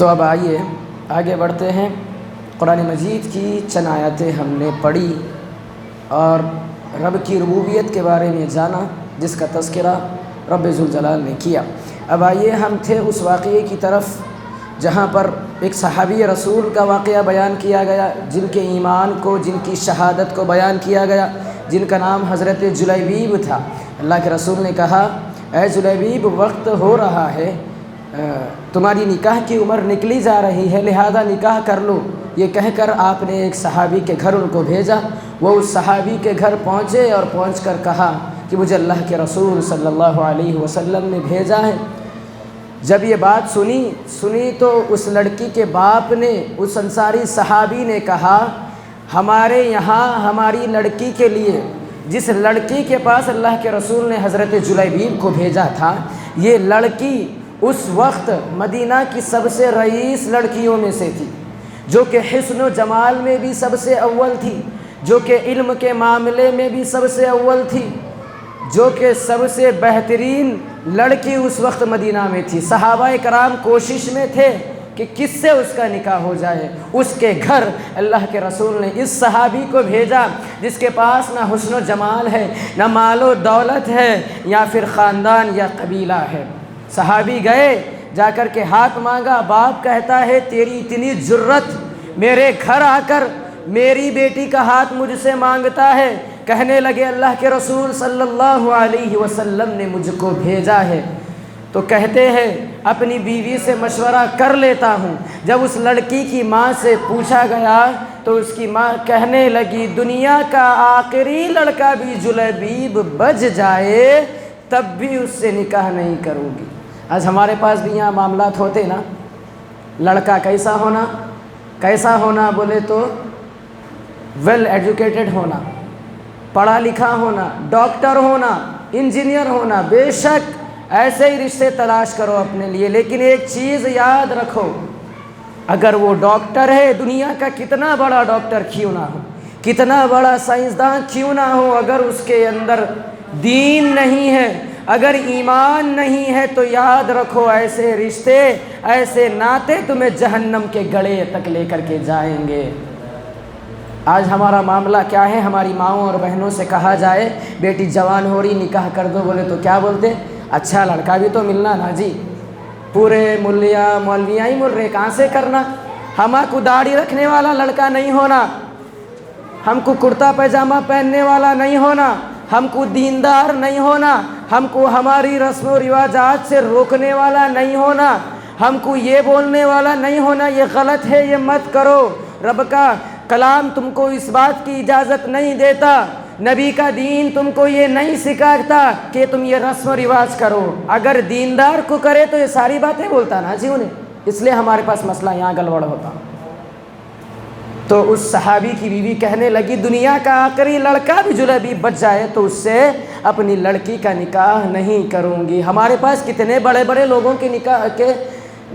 تو اب آئیے آگے بڑھتے ہیں۔ قرآن مجید کی چند آیتیں ہم نے پڑھی اور رب کی ربوبیت کے بارے میں جانا، جس کا تذکرہ رب ذوالجلال نے کیا۔ اب آئیے ہم تھے اس واقعے کی طرف جہاں پر ایک صحابی رسول کا واقعہ بیان کیا گیا، جن کے ایمان کو، جن کی شہادت کو بیان کیا گیا، جن کا نام حضرت جلیبیب تھا۔ اللہ کے رسول نے کہا، اے جلیبیب، وقت ہو رہا ہے، تمہاری نکاح کی عمر نکلی جا رہی ہے، لہذا نکاح کر لو۔ یہ کہہ کر آپ نے ایک صحابی کے گھر ان کو بھیجا۔ وہ اس صحابی کے گھر پہنچے اور پہنچ کر کہا کہ مجھے اللہ کے رسول صلی اللہ علیہ وسلم نے بھیجا ہے۔ جب یہ بات سنی تو اس لڑکی کے باپ نے، اس انصاری صحابی نے کہا، ہمارے یہاں ہماری لڑکی کے لیے، جس لڑکی کے پاس اللہ کے رسول نے حضرت جلیبیب کو بھیجا تھا، یہ لڑکی اس وقت مدینہ کی سب سے رئیس لڑکیوں میں سے تھی، جو کہ حسن و جمال میں بھی سب سے اول تھی، جو کہ علم کے معاملے میں بھی سب سے اول تھی، جو کہ سب سے بہترین لڑکی اس وقت مدینہ میں تھی۔ صحابہ کرام کوشش میں تھے کہ کس سے اس کا نکاح ہو جائے۔ اس کے گھر اللہ کے رسول نے اس صحابی کو بھیجا جس کے پاس نہ حسن و جمال ہے، نہ مال و دولت ہے، یا پھر خاندان یا قبیلہ ہے۔ صحابی گئے، جا کر کے ہاتھ مانگا۔ باپ کہتا ہے، تیری اتنی جرت، میرے گھر آ کر میری بیٹی کا ہاتھ مجھ سے مانگتا ہے۔ کہنے لگے، اللہ کے رسول صلی اللہ علیہ وسلم نے مجھ کو بھیجا ہے۔ تو کہتے ہیں، اپنی بیوی سے مشورہ کر لیتا ہوں۔ جب اس لڑکی کی ماں سے پوچھا گیا تو اس کی ماں کہنے لگی، دنیا کا آخری لڑکا بھی جلیبیب بچ جائے تب بھی اس سے نکاح نہیں کروں گی۔ آج ہمارے پاس بھی یہاں معاملات ہوتے نا، لڑکا کیسا ہونا بولے تو ویل ایجوکیٹڈ ہونا، پڑھا لکھا ہونا، ڈاکٹر ہونا، انجینئر ہونا۔ بے شک ایسے ہی رشتے تلاش کرو اپنے لیے، لیکن ایک چیز یاد رکھو، اگر وہ ڈاکٹر ہے، دنیا کا کتنا بڑا ڈاکٹر کیوں نہ ہو، کتنا بڑا سائنسدان کیوں نہ ہو، اگر اس کے اندر دین نہیں ہے، اگر ایمان نہیں ہے، تو یاد رکھو ایسے رشتے، ایسے ناطے تمہیں جہنم کے گڑھے تک لے کر کے جائیں گے۔ آج ہمارا معاملہ کیا ہے؟ ہماری ماؤں اور بہنوں سے کہا جائے، بیٹی جوان ہو رہی، نکاح کر دو، بولے تو کیا بولتے؟ اچھا لڑکا بھی تو ملنا نا جی، پورے مولویاں ہی مل رہے، کہاں سے کرنا؟ ہم کو داڑھی رکھنے والا لڑکا نہیں ہونا، ہم کو کرتا پائجامہ پہننے والا نہیں ہونا، ہم کو دیندار نہیں ہونا، ہم کو ہماری رسم و رواجات سے روکنے والا نہیں ہونا، ہم کو یہ بولنے والا نہیں ہونا یہ غلط ہے، یہ مت کرو۔ رب کا کلام تم کو اس بات کی اجازت نہیں دیتا، نبی کا دین تم کو یہ نہیں سکھاتا کہ تم یہ رسم و رواج کرو۔ اگر دیندار کو کرے تو یہ ساری باتیں بولتا نا جی انہیں، اس لیے ہمارے پاس مسئلہ یہاں گڑبڑ ہوتا۔ تو اس صحابی کی بیوی کہنے لگی، دنیا کا آخری لڑکا بھی جلیبیب بچ جائے تو اس سے اپنی لڑکی کا نکاح نہیں کروں گی۔ ہمارے پاس کتنے بڑے بڑے لوگوں کے نکاح کے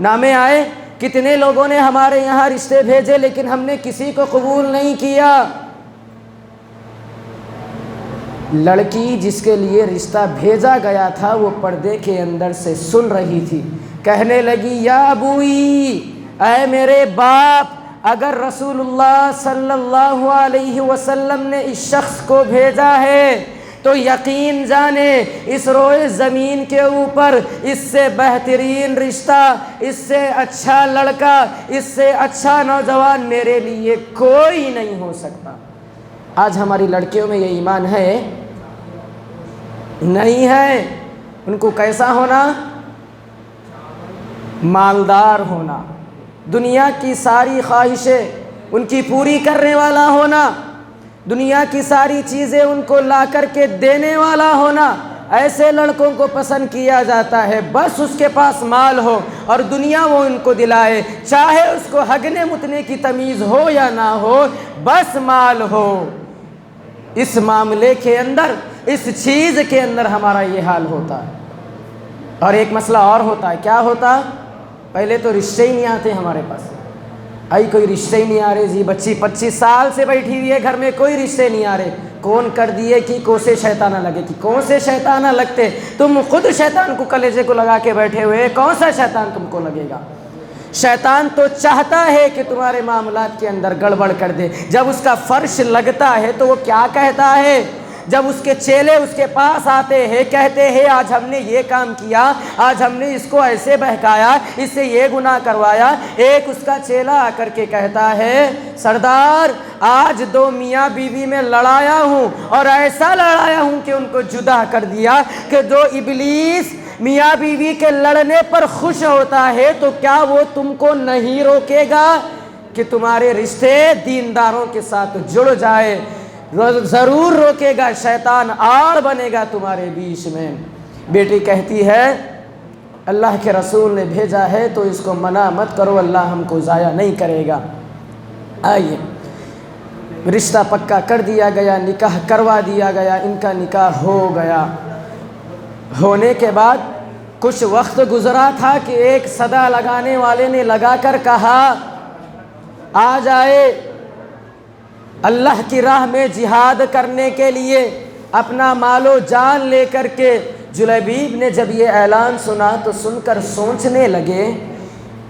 نامے آئے، کتنے لوگوں نے ہمارے یہاں رشتے بھیجے، لیکن ہم نے کسی کو قبول نہیں کیا۔ لڑکی جس کے لیے رشتہ بھیجا گیا تھا وہ پردے کے اندر سے سن رہی تھی، کہنے لگی، یا ابوئی، اے میرے باپ، اگر رسول اللہ صلی اللہ علیہ وسلم نے اس شخص کو بھیجا ہے تو یقین جانے اس روئے زمین کے اوپر اس سے بہترین رشتہ، اس سے اچھا لڑکا، اس سے اچھا نوجوان میرے لیے کوئی نہیں ہو سکتا۔ آج ہماری لڑکیوں میں یہ ایمان ہے؟ نہیں ہے۔ ان کو کیسا ہونا؟ مالدار ہونا، دنیا کی ساری خواہشیں ان کی پوری کرنے والا ہونا، دنیا کی ساری چیزیں ان کو لا کر کے دینے والا ہونا۔ ایسے لڑکوں کو پسند کیا جاتا ہے، بس اس کے پاس مال ہو اور دنیا وہ ان کو دلائے، چاہے اس کو ہگنے متنے کی تمیز ہو یا نہ ہو، بس مال ہو۔ اس معاملے کے اندر، اس چیز کے اندر ہمارا یہ حال ہوتا ہے۔ اور ایک مسئلہ اور ہوتا ہے، کیا ہوتا؟ پہلے تو رشتے ہی نہیں آتے ہمارے پاس، کوئی رشتے ہی نہیں آ رہے جی، بچی 25 سال سے بیٹھی ہوئی ہے گھر میں، کوئی رشتے نہیں آ رہے۔ کون کر دیے کہ کون سے شیطانہ لگے، کہ کون سے شیطانہ لگتے؟ تم خود شیطان کو کلیجے کو لگا کے بیٹھے ہوئے، کون سا شیطان تم کو لگے گا؟ شیطان تو چاہتا ہے کہ تمہارے معاملات کے اندر گڑبڑ کر دے۔ جب اس کا فرش لگتا ہے تو وہ کیا کہتا ہے؟ جب اس کے چیلے اس کے پاس آتے ہیں، کہتے ہیں آج ہم نے یہ کام کیا، آج ہم نے اس کو ایسے بہکایا، اس سے یہ گناہ کروایا، ایک اس کا چیلا آ کر کے کہتا ہے سردار آج 2 میاں بیوی میں لڑایا ہوں اور ایسا لڑایا ہوں کہ ان کو جدا کر دیا کہ جو ابلیس میاں بیوی کے لڑنے پر خوش ہوتا ہے تو کیا وہ تم کو نہیں روکے گا کہ تمہارے رشتے دینداروں کے ساتھ جڑ جائے؟ ضرور روکے گا، شیطان آڑ بنے گا تمہارے بیچ میں۔ بیٹی کہتی ہے اللہ کے رسول نے بھیجا ہے تو اس کو منع مت کرو، اللہ ہم کو ضائع نہیں کرے گا۔ آئیے رشتہ پکا کر دیا گیا، نکاح کروا دیا گیا، ان کا نکاح ہو گیا۔ ہونے کے بعد کچھ وقت گزرا تھا کہ ایک صدا لگانے والے نے لگا کر کہا آ جائے اللہ کی راہ میں جہاد کرنے کے لیے اپنا مال و جان لے کر کے۔ جلیبیب نے جب یہ اعلان سنا تو سن کر سوچنے لگے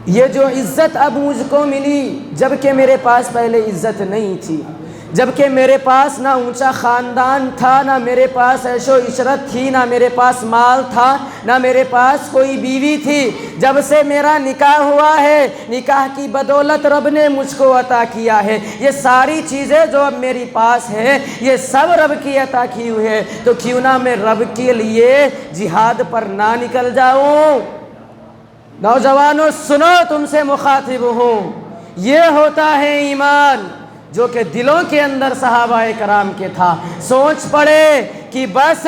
یہ جو عزت اب مجھ کو ملی جبکہ میرے پاس پہلے عزت نہیں تھی، جبکہ میرے پاس نہ اونچا خاندان تھا، نہ میرے پاس عیش و عشرت تھی، نہ میرے پاس مال تھا، نہ میرے پاس کوئی بیوی تھی، جب سے میرا نکاح ہوا ہے نکاح کی بدولت رب نے مجھ کو عطا کیا ہے، یہ ساری چیزیں جو اب میری پاس ہے یہ سب رب کی عطا کی ہوئی ہے، تو کیوں نہ میں رب کے لیے جہاد پر نہ نکل جاؤں؟ نوجوانوں سنو، تم سے مخاطب ہوں، یہ ہوتا ہے ایمان جو کہ دلوں کے اندر صحابہ کرام کے تھا۔ سوچ پڑے کہ بس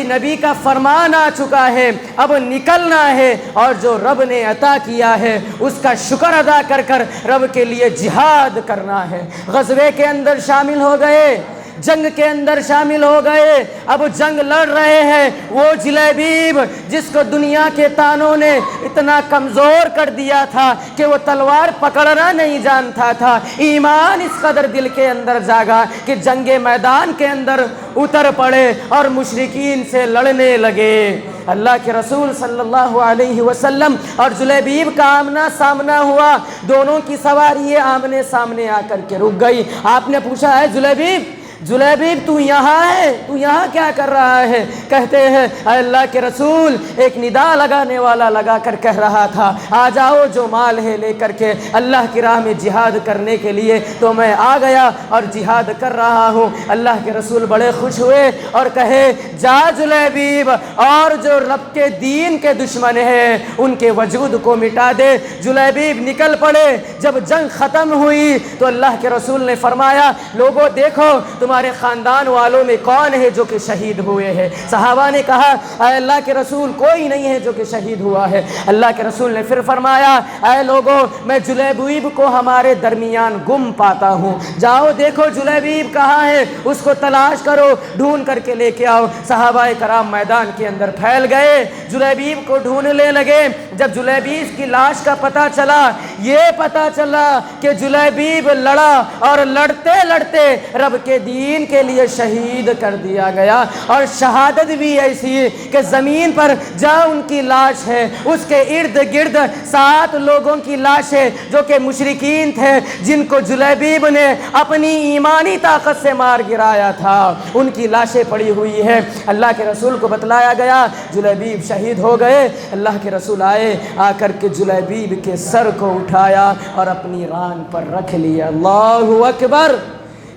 نبی کا فرمان آ چکا ہے، اب نکلنا ہے اور جو رب نے عطا کیا ہے اس کا شکر ادا کر کر رب کے لیے جہاد کرنا ہے۔ غزوے کے اندر شامل ہو گئے، جنگ کے اندر شامل ہو گئے، اب جنگ لڑ رہے ہیں۔ وہ جلیبیب جس کو دنیا کے تانوں نے اتنا کمزور کر دیا تھا کہ وہ تلوار پکڑنا نہیں جانتا تھا، ایمان اس قدر دل کے اندر جاگا کہ جنگ میدان کے اندر اتر پڑے اور مشرکین سے لڑنے لگے۔ اللہ کے رسول صلی اللہ علیہ وسلم اور جلیبیب کا آمنا سامنا ہوا، دونوں کی سواری آمنے سامنے آ کر کے رک گئی۔ آپ نے پوچھا ہے جلیبیب تو یہاں ہے، تو یہاں کیا کر رہا ہے؟ کہتے ہیں اے اللہ کے رسول ایک ندا لگانے والا لگا کر کہہ رہا تھا آ جاؤ جو مال ہے لے کر کے اللہ کی راہ میں جہاد کرنے کے لیے، تو میں آ گیا اور جہاد کر رہا ہوں۔ اللہ کے رسول بڑے خوش ہوئے اور کہے جا جلیبیب اور جو رب کے دین کے دشمن ہیں ان کے وجود کو مٹا دے۔ جلیبیب نکل پڑے۔ جب جنگ ختم ہوئی تو اللہ کے رسول نے فرمایا لوگوں دیکھو تمہارے خاندان والوں میں کون ہے جو کہ شہید ہوئے ہیں؟ صحابہ نے کہا اے اللہ کے رسول کوئی نہیں ہے جو کہ شہید ہوا ہے۔ اللہ کے رسول نے پھر فرمایا اے لوگوں میں جلیبیب کو ہمارے درمیان گم پاتا ہوں، جاؤ دیکھو جلیبیب کہاں ہے، اس کو تلاش کرو، ڈھونڈ کر کے لے کے آؤ۔ صحابہ کرام میدان کے اندر پھیل گئے، جلیبیب کو ڈھونڈنے لگے۔ جب جلیبیب کی لاش کا پتہ چلا، یہ پتہ چلا کہ جلیبیب لڑا اور لڑتے لڑتے رب کے دین کے لیے شہید کر دیا گیا، اور شہادت بھی ایسی کہ زمین پر جہاں ان کی لاش ہے اس کے ارد گرد 7 لوگوں کی لاشیں جو کہ مشرکین تھے، جن کو جلیبیب نے اپنی ایمانی طاقت سے مار گرایا تھا، ان کی لاشیں پڑی ہوئی ہے۔ اللہ کے رسول کو بتلایا گیا جلیبیب شہید ہو گئے۔ اللہ کے رسول آئے، آ کر کے جلیبیب کے سر کو اٹھایا اور اپنی ران پر رکھ لیا۔ اللہ اکبر!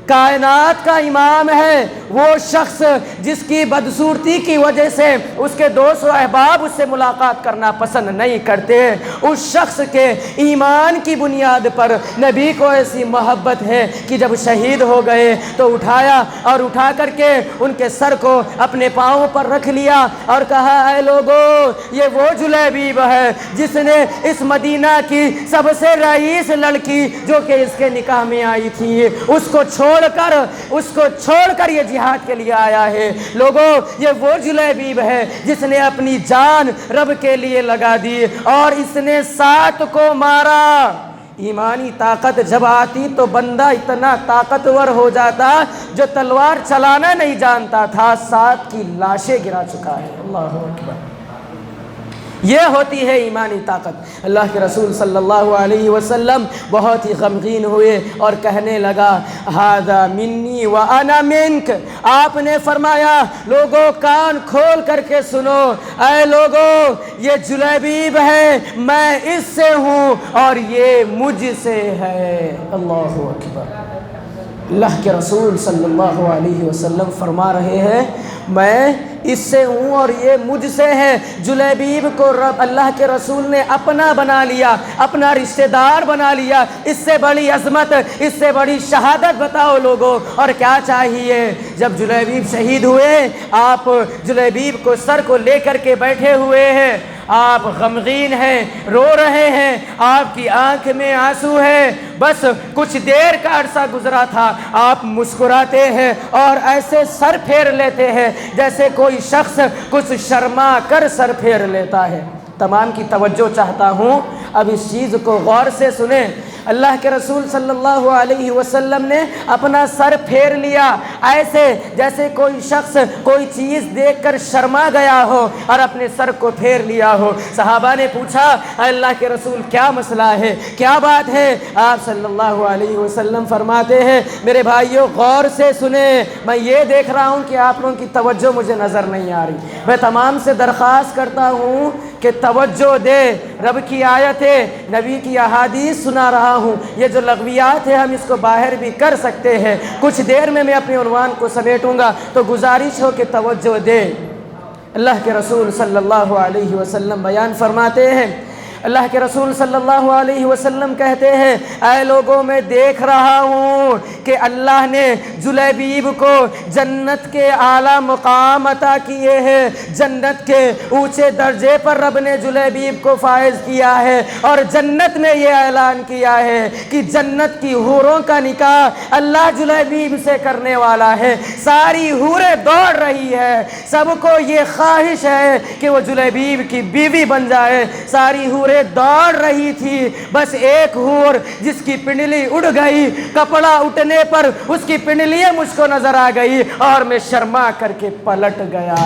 کائنات کا امام ہے وہ شخص جس کی بدصورتی کی وجہ سے اس کے دوست و احباب اس سے ملاقات کرنا پسند نہیں کرتے، اس شخص کے ایمان کی بنیاد پر نبی کو ایسی محبت ہے کہ جب شہید ہو گئے تو اٹھایا اور اٹھا کر کے ان کے سر کو اپنے پاؤں پر رکھ لیا اور کہا اے لوگو یہ وہ جلیبیب ہے جس نے اس مدینہ کی سب سے رئیس لڑکی جو کہ اس کے نکاح میں آئی تھی اس کو چھوڑ کر یہ جہاد کے لیے آیا ہے۔ لوگوں یہ وہ جلیبیب ہے جس نے اپنی جان رب کے لیے لگا دی اور اس نے 7 کو مارا۔ ایمانی طاقت جب آتی تو بندہ اتنا طاقتور ہو جاتا جو تلوار چلانا نہیں جانتا تھا 7 کی لاشیں گرا چکا ہے۔ اللہ اکبر! یہ ہوتی ہے ایمانی طاقت۔ اللہ کے رسول صلی اللہ علیہ وسلم بہت ہی غمگین ہوئے اور کہنے لگا ھذا منی وانا منک۔ آپ نے فرمایا لوگوں کان کھول کر کے سنو، اے لوگوں یہ جلیبیب ہے، میں اس سے ہوں اور یہ مجھ سے ہے۔ اللہ اکبر۔ اللہ کے رسول صلی اللہ علیہ وسلم فرما رہے ہیں میں اس سے ہوں اور یہ مجھ سے ہے۔ جلیبیب کو اللہ کے رسول نے اپنا بنا لیا، اپنا رشتہ دار بنا لیا۔ اس سے بڑی عظمت، اس سے بڑی شہادت بتاؤ لوگوں اور کیا چاہیے؟ جب جلیبیب شہید ہوئے، آپ جلیبیب کو سر کو لے کر کے بیٹھے ہوئے ہیں، آپ غمگین ہیں، رو رہے ہیں، آپ کی آنکھ میں آنسو ہے۔ بس کچھ دیر کا عرصہ گزرا تھا، آپ مسکراتے ہیں اور ایسے سر پھیر لیتے ہیں جیسے کوئی شخص کچھ شرما کر سر پھیر لیتا ہے۔ تمام کی توجہ چاہتا ہوں، اب اس چیز کو غور سے سنیں۔ اللہ کے رسول صلی اللہ علیہ وسلم نے اپنا سر پھیر لیا ایسے جیسے کوئی شخص کوئی چیز دیکھ کر شرما گیا ہو اور اپنے سر کو پھیر لیا ہو۔ صحابہ نے پوچھا اللہ کے رسول کیا مسئلہ ہے، کیا بات ہے؟ آپ صلی اللہ علیہ وسلم فرماتے ہیں میرے بھائیوں غور سے سنیں، میں یہ دیکھ رہا ہوں کہ آپ لوگوں کی توجہ مجھے نظر نہیں آ رہی۔ میں تمام سے درخواست کرتا ہوں کہ توجہ دے، رب کی آیتیں، نبی کی احادیث سنا رہا ہوں، یہ جو لغویات ہے ہم اس کو باہر بھی کر سکتے ہیں۔ کچھ دیر میں اپنے عنوان کو سمیٹوں گا تو گزارش ہو کہ توجہ دے۔ اللہ کے رسول صلی اللہ علیہ وسلم بیان فرماتے ہیں، اللہ کے رسول صلی اللہ علیہ وسلم کہتے ہیں اے لوگوں میں دیکھ رہا ہوں کہ اللہ نے جلیبیب کو جنت کے اعلیٰ مقام عطا کیے ہیں، جنت کے اونچے درجے پر رب نے جلیبیب کو فائز کیا ہے، اور جنت میں یہ اعلان کیا ہے کہ جنت کی حوروں کا نکاح اللہ جلیبیب سے کرنے والا ہے۔ ساری حوریں دوڑ رہی ہے، سب کو یہ خواہش ہے کہ وہ جلیبیب کی بیوی بن جائے۔ ساری حوریں دوڑ رہی تھی، بس ایک حور جس کی پنڈلی اڑ گئی، کپڑا اٹھنے پر اس کی پنڈلی مجھ کو نظر آ گئی اور میں شرما کر کے پلٹ گیا۔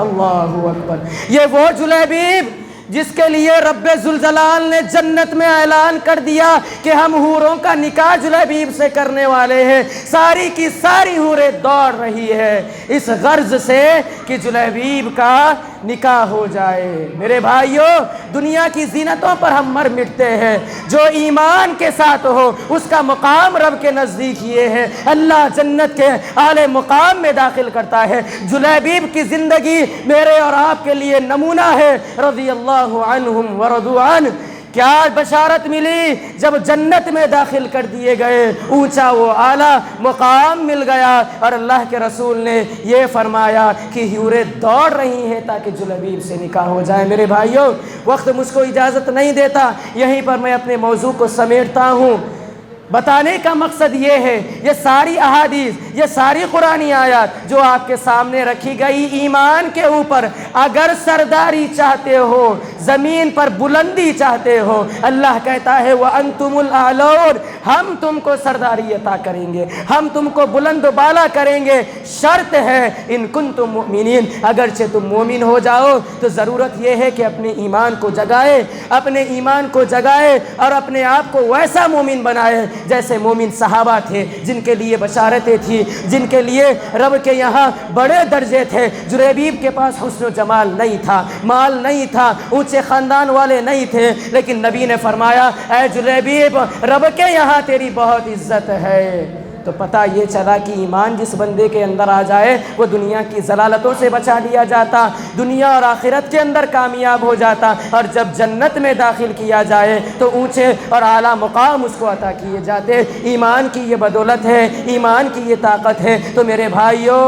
اللہ اکبر۔ یہ وہ جلیبیب جس کے لیے رب ذوالجلال نے جنت میں اعلان کر دیا کہ ہم حوروں کا نکاح جلیبیب سے کرنے والے ہیں، ساری کی ساری حوریں دوڑ رہی ہے اس غرض سے کہ جلیبیب کا نکاح ہو جائے۔ میرے بھائیوں دنیا کی زینتوں پر ہم مر مٹتے ہیں، جو ایمان کے ساتھ ہو اس کا مقام رب کے نزدیک یہ ہے، اللہ جنت کے اعلی مقام میں داخل کرتا ہے۔ جلیبیب کی زندگی میرے اور آپ کے لیے نمونہ ہے، رضی اللہ عنہم ورضوا عنہ۔ کیا بشارت ملی جب جنت میں داخل کر دیے گئے، اونچا وہ اعلیٰ مقام مل گیا، اور اللہ کے رسول نے یہ فرمایا کہ حوریں دوڑ رہی ہیں تاکہ جلیبیب سے نکاح ہو جائے۔ میرے بھائیوں وقت مجھ کو اجازت نہیں دیتا، یہیں پر میں اپنے موضوع کو سمیٹتا ہوں۔ بتانے کا مقصد یہ ہے یہ ساری احادیث، یہ ساری قرآنی آیات جو آپ کے سامنے رکھی گئی ایمان کے اوپر، اگر سرداری چاہتے ہو، زمین پر بلندی چاہتے ہو، اللہ کہتا ہے وَأَنْتُمُ الْأَعْلَوْنَ، ہم تم کو سرداری عطا کریں گے، ہم تم کو بلند و بالا کریں گے، شرط ہے ان کنتم مؤمنین، اگرچہ تم مومن ہو جاؤ تو ضرورت یہ ہے کہ اپنے ایمان کو جگائے، اپنے ایمان کو جگائے اور اپنے آپ کو ویسا مومن بنائے جیسے مومن صحابہ تھے، جن کے لیے بشارتیں تھی، جن کے لیے رب کے یہاں بڑے درجے تھے۔ جلیبیب کے پاس حسن و جمال نہیں تھا، مال نہیں تھا، اونچے خاندان والے نہیں تھے، لیکن نبی نے فرمایا اے جلیبیب رب کے یہاں تیری بہت عزت ہے۔ تو پتہ یہ چلا کہ ایمان جس بندے کے اندر آ جائے وہ دنیا کی ضلالتوں سے بچا لیا جاتا، دنیا اور آخرت کے اندر کامیاب ہو جاتا، اور جب جنت میں داخل کیا جائے تو اونچے اور اعلیٰ مقام اس کو عطا کیے جاتے۔ ایمان کی یہ بدولت ہے، ایمان کی یہ طاقت ہے۔ تو میرے بھائیوں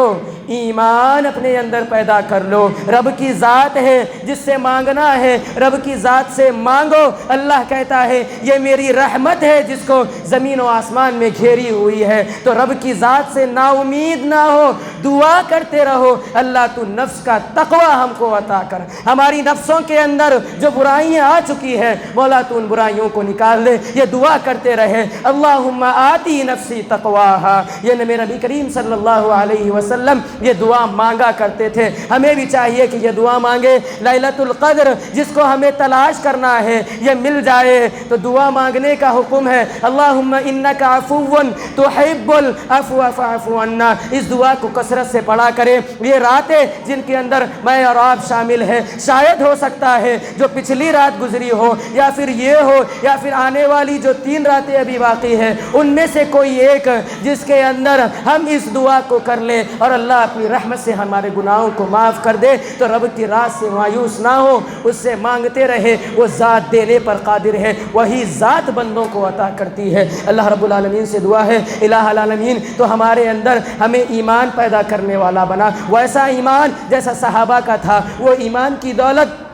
ایمان اپنے اندر پیدا کر لو، رب کی ذات ہے جس سے مانگنا ہے، رب کی ذات سے مانگو۔ اللہ کہتا ہے یہ میری رحمت ہے جس کو زمین و آسمان میں گھیری ہوئی ہے، تو رب کی ذات سے نا امید نہ ہو، دعا کرتے رہو اللہ تو نفس کا تقوی ہم کو عطا کر، ہماری نفسوں کے اندر جو برائیاں آ چکی ہے مولا تو ان برائیوں کو نکال دے۔ یہ دعا کرتے رہے اللہم آتی نفسی تقواہا، یہ نبی کریم صلی اللہ علیہ وسلم یہ دعا مانگا کرتے تھے۔ ہمیں بھی چاہیے کہ یہ دعا مانگے، لیلۃ القدر جس کو ہمیں تلاش کرنا ہے یہ مل جائے تو دعا مانگنے کا حکم ہے۔ اللہم انک عفو تحب العفو فاعف عنا، اس دعا کو کثرت سے پڑھا کریں۔ یہ راتیں جن کے اندر میں اور آپ شامل ہیں، شاید ہو سکتا ہے جو پچھلی رات گزری ہو یا پھر یہ ہو یا پھر آنے والی جو 3 راتیں ابھی باقی ہیں ان میں سے کوئی ایک جس کے اندر ہم اس دعا کو کر لیں اور اللہ اپنی رحمت سے ہمارے گناہوں کو معاف کر دے تو رب کی راہ سے مایوس نہ ہو، اس سے مانگتے رہے، وہ ذات دینے پر قادر ہے، وہی ذات بندوں کو عطا کرتی ہے۔ اللہ رب العالمین سے دعا ہے الہ العالمین تو ہمارے اندر ہمیں ایمان پیدا کرنے والا بنا، ویسا ایمان جیسا صحابہ کا تھا، وہ ایمان کی دولت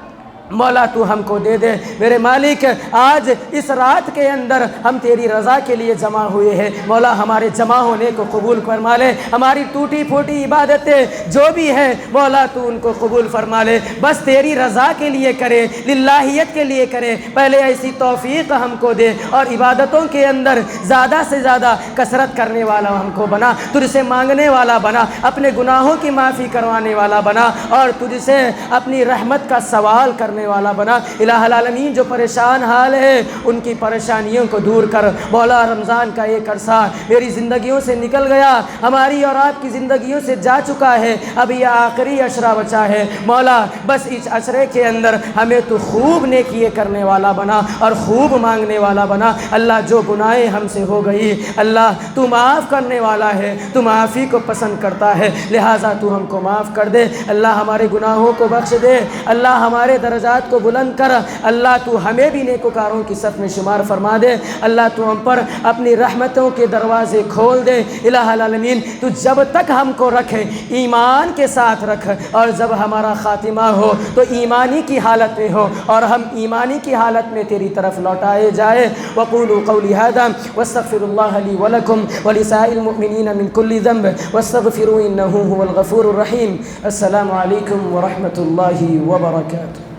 مولا تو ہم کو دے دے۔ میرے مالک آج اس رات کے اندر ہم تیری رضا کے لیے جمع ہوئے ہیں، مولا ہمارے جمع ہونے کو قبول فرما لے، ہماری ٹوٹی پھوٹی عبادتیں جو بھی ہیں مولا تو ان کو قبول فرما لے، بس تیری رضا کے لیے کرے، للہیت کے لیے کرے، پہلے ایسی توفیق ہم کو دے اور عبادتوں کے اندر زیادہ سے زیادہ کثرت کرنے والا ہم کو بنا، تجھ سے مانگنے والا بنا، اپنے گناہوں کی معافی کروانے والا بنا اور تجھ سے اپنی رحمت کا سوال کرنے والا بنا۔ الہ العالمین جو پریشان حال ہے ان کی پریشانیوں کو دور کر، مولا رمضان کا ایک عرصہ میری زندگیوں سے نکل گیا، ہماری اور آپ کی زندگیوں سے جا چکا ہے، اب یہ آخری عشرہ بچا ہے، مولا بس اس عشرے کے اندر ہمیں تو خوب نیکیے کرنے والا بنا اور خوب مانگنے والا بنا۔ اللہ جو گناہیں ہم سے ہو گئی اللہ تو معاف کرنے والا ہے، تو معافی کو پسند کرتا ہے، لہٰذا تو ہم کو معاف کر دے، اللہ ہمارے گناہوں کو بخش دے، اللہ ہمارے درجات کو بلند کر، اللہ تو ہمیں بھی نیکوکاروں کی صف میں شمار فرما دے، اللہ تو ہم پر اپنی رحمتوں کے دروازے کھول دے۔ الہ العالمین تو جب تک ہم کو رکھے ایمان کے ساتھ رکھ اور جب ہمارا خاتمہ ہو تو ایمانی کی حالت میں ہو اور ہم ایمانی کی حالت میں تیری طرف لوٹائے جائے۔ وقولوا قولی ھذا واستغفر اللہ لی ولکم ولسائر المؤمنین من کل ذنب واستغفروا انہ هو الغفور الرحیم۔ السلام علیکم ورحمۃ اللہ وبرکاتہ۔